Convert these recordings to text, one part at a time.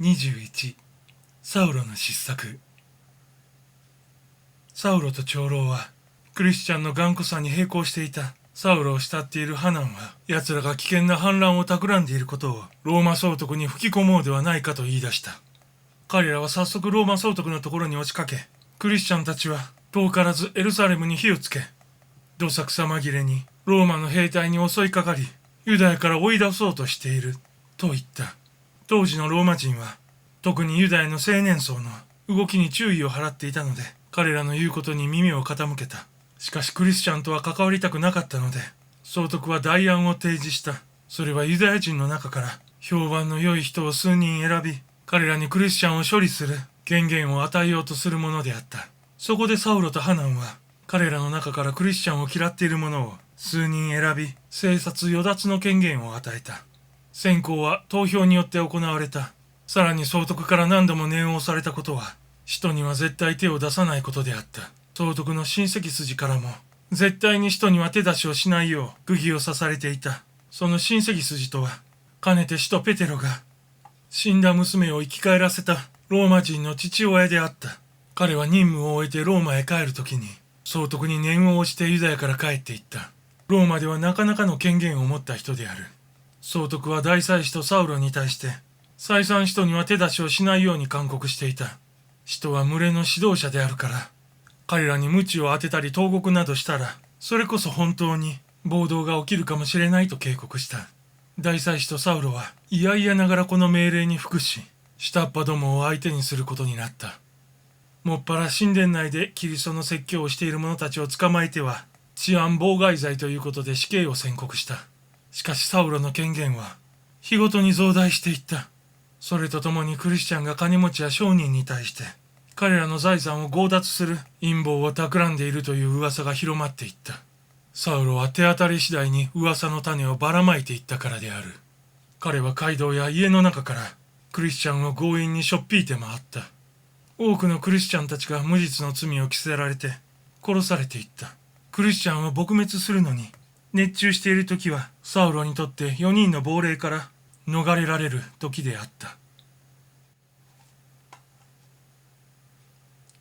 21サウロの失策。サウロと長老はクリスチャンの頑固さに並行していた。サウロを慕っているハナンは奴らが危険な反乱を企んでいることをローマ総督に吹き込もうではないかと言い出した。彼らは早速ローマ総督のところに押しかけ、クリスチャンたちは遠からずエルサレムに火をつけ、どさくさ紛れにローマの兵隊に襲いかかり、ユダヤから追い出そうとしていると言った。当時のローマ人は特にユダヤの青年層の動きに注意を払っていたので、彼らの言うことに耳を傾けた。しかしクリスチャンとは関わりたくなかったので、総督は代案を提示した。それはユダヤ人の中から評判の良い人を数人選び、彼らにクリスチャンを処理する権限を与えようとするものであった。そこでサウロとハナンは彼らの中からクリスチャンを嫌っている者を数人選び、生殺与奪の権限を与えた。選考は投票によって行われた。さらに総督から何度も念を押されたことは、使徒には絶対手を出さないことであった。総督の親戚筋からも、絶対に使徒には手出しをしないよう釘を刺されていた。その親戚筋とは、かねて使徒ペテロが、死んだ娘を生き返らせたローマ人の父親であった。彼は任務を終えてローマへ帰るときに、総督に念を押してユダヤから帰っていった。ローマではなかなかの権限を持った人である。総督は大祭司とサウロに対して、再三使徒には手出しをしないように勧告していた。使徒は群れの指導者であるから、彼らに鞭を当てたり投獄などしたら、それこそ本当に暴動が起きるかもしれないと警告した。大祭司とサウロは嫌々ながらこの命令に服し、下っ端どもを相手にすることになった。もっぱら神殿内でキリストの説教をしている者たちを捕まえては、治安妨害罪ということで死刑を宣告した。しかしサウロの権限は日ごとに増大していった。それとともにクリスチャンが金持ちや商人に対して彼らの財産を強奪する陰謀を企んでいるという噂が広まっていった。サウロは手当たり次第に噂の種をばらまいていったからである。彼は街道や家の中からクリスチャンを強引にしょっぴいて回った。多くのクリスチャンたちが無実の罪を着せられて殺されていった。クリスチャンを撲滅するのに熱中している時はサウロにとって4人の亡霊から逃れられる時であった。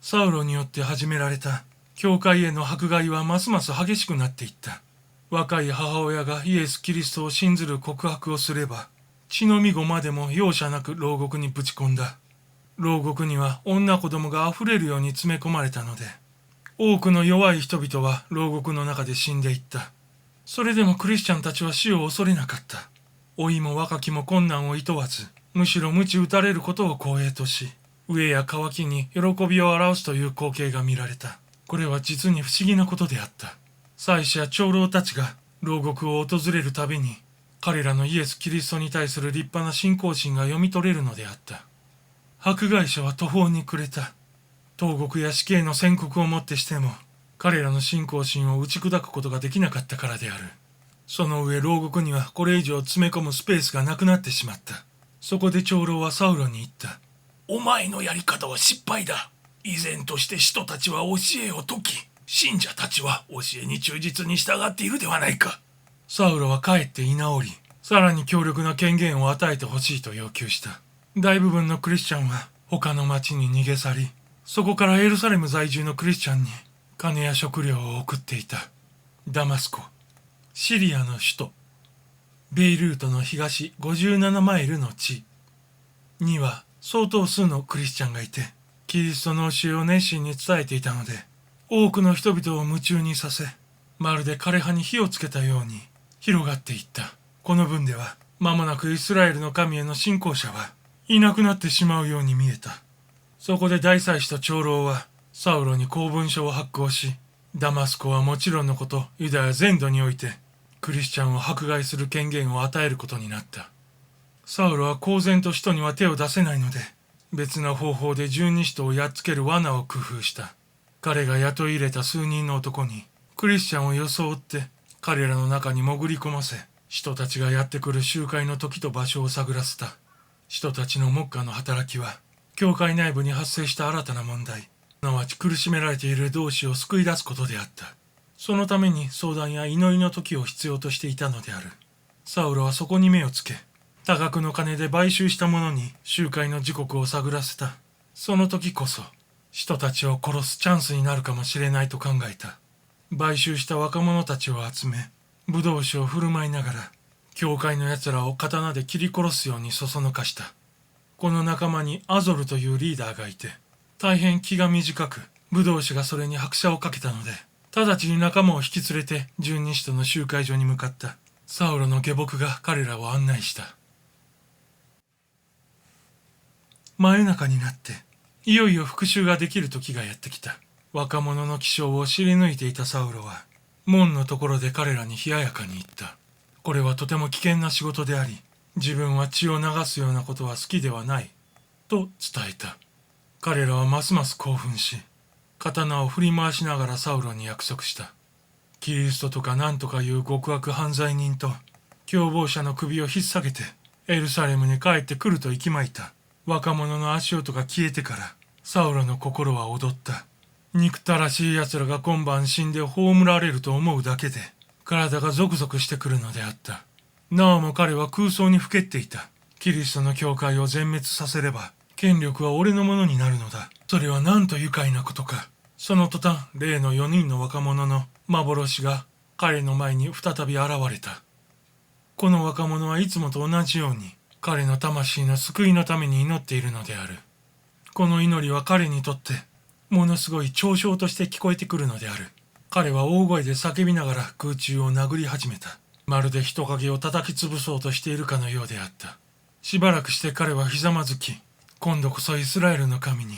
サウロによって始められた教会への迫害はますます激しくなっていった。若い母親がイエス・キリストを信ずる告白をすれば、血のみ子までも容赦なく牢獄にぶち込んだ。牢獄には女子供があふれるように詰め込まれたので、多くの弱い人々は牢獄の中で死んでいった。それでもクリスチャンたちは死を恐れなかった。老いも若きも困難を厭わず、むしろ鞭打たれることを光栄とし、飢えや渇きに喜びを表すという光景が見られた。これは実に不思議なことであった。祭司や長老たちが牢獄を訪れるたびに、彼らのイエス・キリストに対する立派な信仰心が読み取れるのであった。迫害者は途方に暮れた。投獄や死刑の宣告をもってしても、彼らの信仰心を打ち砕くことができなかったからである。その上牢獄にはこれ以上詰め込むスペースがなくなってしまった。そこで長老はサウロに言った。お前のやり方は失敗だ。依然として使徒たちは教えを説き、信者たちは教えに忠実に従っているではないか。サウロは帰って居直り、さらに強力な権限を与えてほしいと要求した。大部分のクリスチャンは他の町に逃げ去り、そこからエルサレム在住のクリスチャンに金や食料を送っていた。ダマスコ、シリアの首都、ベイルートの東57マイルの地には相当数のクリスチャンがいて、キリストの教えを熱心に伝えていたので、多くの人々を夢中にさせ、まるで枯葉に火をつけたように広がっていった。この分では、間もなくイスラエルの神への信仰者はいなくなってしまうように見えた。そこで大祭司と長老は、サウロに公文書を発行し、ダマスコはもちろんのこと、ユダヤ全土において、クリスチャンを迫害する権限を与えることになった。サウロは公然と使徒には手を出せないので、別な方法で十二使徒をやっつける罠を工夫した。彼が雇い入れた数人の男に、クリスチャンを装って、彼らの中に潜り込ませ、使徒たちがやってくる集会の時と場所を探らせた。使徒たちの目下の働きは、教会内部に発生した新たな問題、すなわち苦しめられている同志を救い出すことであった。そのために相談や祈りの時を必要としていたのである。サウロはそこに目をつけ、多額の金で買収した者に集会の時刻を探らせた。その時こそ人たちを殺すチャンスになるかもしれないと考えた。買収した若者たちを集め、武道酒を振る舞いながら教会の奴らを刀で切り殺すようにそそのかした。この仲間にアゾルというリーダーがいて、大変気が短く、武道士がそれに拍車をかけたので、直ちに仲間を引き連れて十二使徒の集会所に向かった。サウロの下僕が彼らを案内した。真夜中になって、いよいよ復讐ができる時がやってきた。若者の気性を知り抜いていたサウロは、門のところで彼らに冷ややかに言った。これはとても危険な仕事であり、自分は血を流すようなことは好きではない、と伝えた。彼らはますます興奮し、刀を振り回しながらサウロに約束した。キリストとか何とかいう極悪犯罪人と共謀者の首を引っ提げてエルサレムに帰ってくると息巻いた。若者の足音が消えてからサウロの心は踊った。憎たらしい奴らが今晩死んで葬られると思うだけで体がゾクゾクしてくるのであった。なおも彼は空想にふけっていた。キリストの教会を全滅させれば権力は俺のものになるのだ。それはなんと愉快なことか。その途端、例の4人の若者の幻が彼の前に再び現れた。この若者はいつもと同じように彼の魂の救いのために祈っているのである。この祈りは彼にとってものすごい嘲笑として聞こえてくるのである。彼は大声で叫びながら空中を殴り始めた。まるで人影を叩き潰そうとしているかのようであった。しばらくして彼はひざまずき、今度こそイスラエルの神に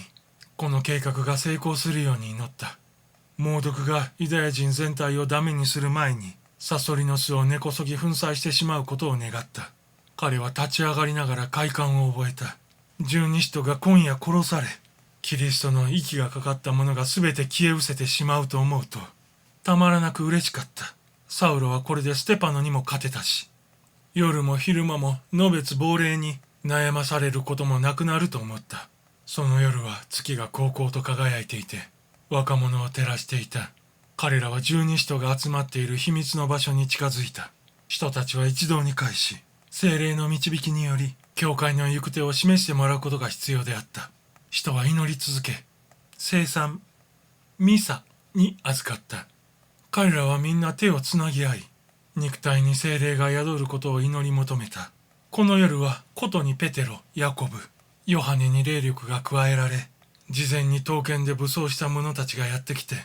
この計画が成功するように祈った。猛毒がユダヤ人全体をダメにする前にサソリの巣を根こそぎ粉砕してしまうことを願った。彼は立ち上がりながら快感を覚えた。十二使徒が今夜殺され、キリストの息がかかったものが全て消え失せてしまうと思うと、たまらなく嬉しかった。サウロはこれでステパノにも勝てたし、夜も昼間ものべつ亡霊に悩まされることもなくなると思った。その夜は月がこうこうと輝いていて、若者を照らしていた。彼らは十二使徒が集まっている秘密の場所に近づいた。使徒たちは一堂に会し、聖霊の導きにより、教会の行く手を示してもらうことが必要であった。使徒は祈り続け、聖餐、ミサに預かった。彼らはみんな手をつなぎ合い、肉体に聖霊が宿ることを祈り求めた。この夜はことにペテロ、ヤコブ、ヨハネに霊力が加えられ、事前に刀剣で武装した者たちがやってきて、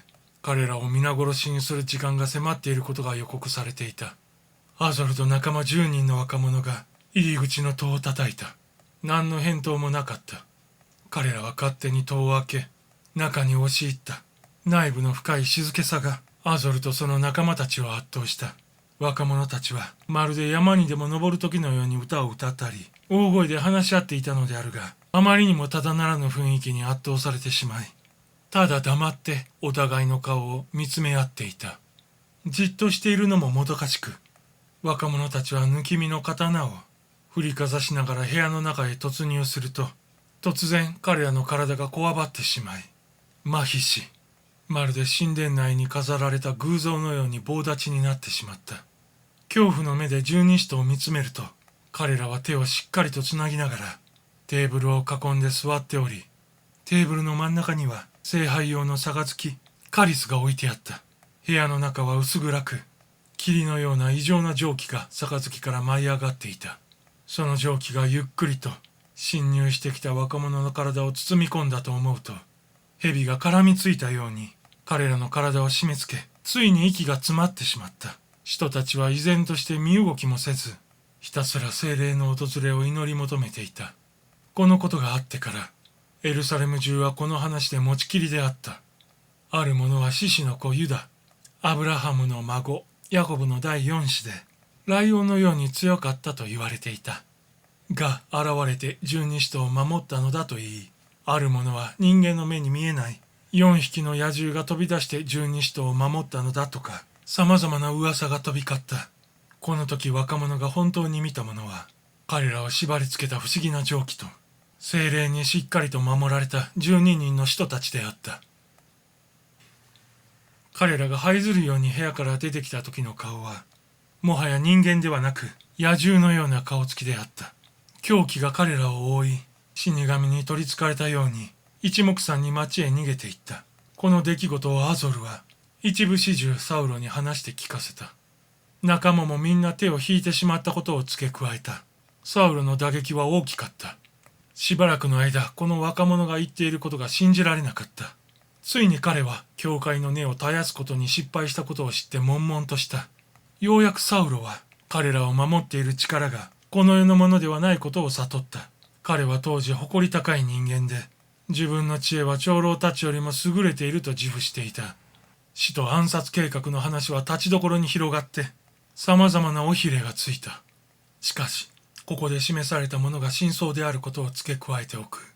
彼らを皆殺しにする時間が迫っていることが予告されていた。アゾルと仲間10人の若者が入り口の戸を叩いた。何の返答もなかった。彼らは勝手に戸を開け、中に押し入った。内部の深い静けさがアゾルとその仲間たちを圧倒した。若者たちはまるで山にでも登る時のように歌を歌ったり、大声で話し合っていたのであるが、あまりにもただならぬ雰囲気に圧倒されてしまい、ただ黙ってお互いの顔を見つめ合っていた。じっとしているのももどかしく、若者たちは抜き身の刀を振りかざしながら部屋の中へ突入すると、突然彼らの体がこわばってしまい、麻痺し、まるで神殿内に飾られた偶像のように棒立ちになってしまった。恐怖の目で十二使徒を見つめると、彼らは手をしっかりとつなぎながらテーブルを囲んで座っており、テーブルの真ん中には聖杯用の杯、カリスが置いてあった。部屋の中は薄暗く、霧のような異常な蒸気が杯から舞い上がっていた。その蒸気がゆっくりと侵入してきた若者の体を包み込んだと思うと、蛇が絡みついたように彼らの体を締め付け、ついに息が詰まってしまった。使徒たちは依然として身動きもせず、ひたすら聖霊の訪れを祈り求めていた。このことがあってから、エルサレム中はこの話で持ちきりであった。ある者は獅子の子ユダ、アブラハムの孫、ヤコブの第4子で、ライオンのように強かったと言われていた。が現れて十二使徒を守ったのだと言い、ある者は人間の目に見えない4匹の野獣が飛び出して十二使徒を守ったのだとか、様々な噂が飛び交った。この時若者が本当に見たものは、彼らを縛り付けた不思議な蒸気と、聖霊にしっかりと守られた12人の使徒たちであった。彼らが這いずるように部屋から出てきた時の顔は、もはや人間ではなく野獣のような顔つきであった。狂気が彼らを覆い、死神に取りつかれたように一目散に町へ逃げていった。この出来事をアゾルは一部始終サウロに話して聞かせた。仲間もみんな手を引いてしまったことを付け加えた。サウロの打撃は大きかった。しばらくの間、この若者が言っていることが信じられなかった。ついに彼は教会の根を絶やすことに失敗したことを知って悶々とした。ようやくサウロは彼らを守っている力がこの世のものではないことを悟った。彼は当時誇り高い人間で、自分の知恵は長老たちよりも優れていると自負していた。死と暗殺計画の話は立ちどころに広がって、様々な尾ひれがついた。しかし、ここで示されたものが真相であることを付け加えておく。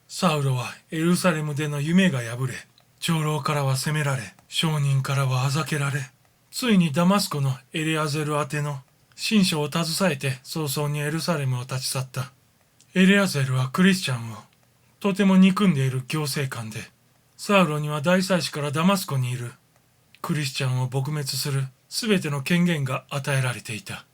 サウロはエルサレムでの夢が破れ、長老からは責められ、商人からはあざけられ、ついにダマスコのエレアゼル宛ての信書を携えて早々にエルサレムを立ち去った。エレアゼルはクリスチャンをとても憎んでいる行政官で、サウロには大祭司からダマスコにいるクリスチャンを撲滅するすべての権限が与えられていた。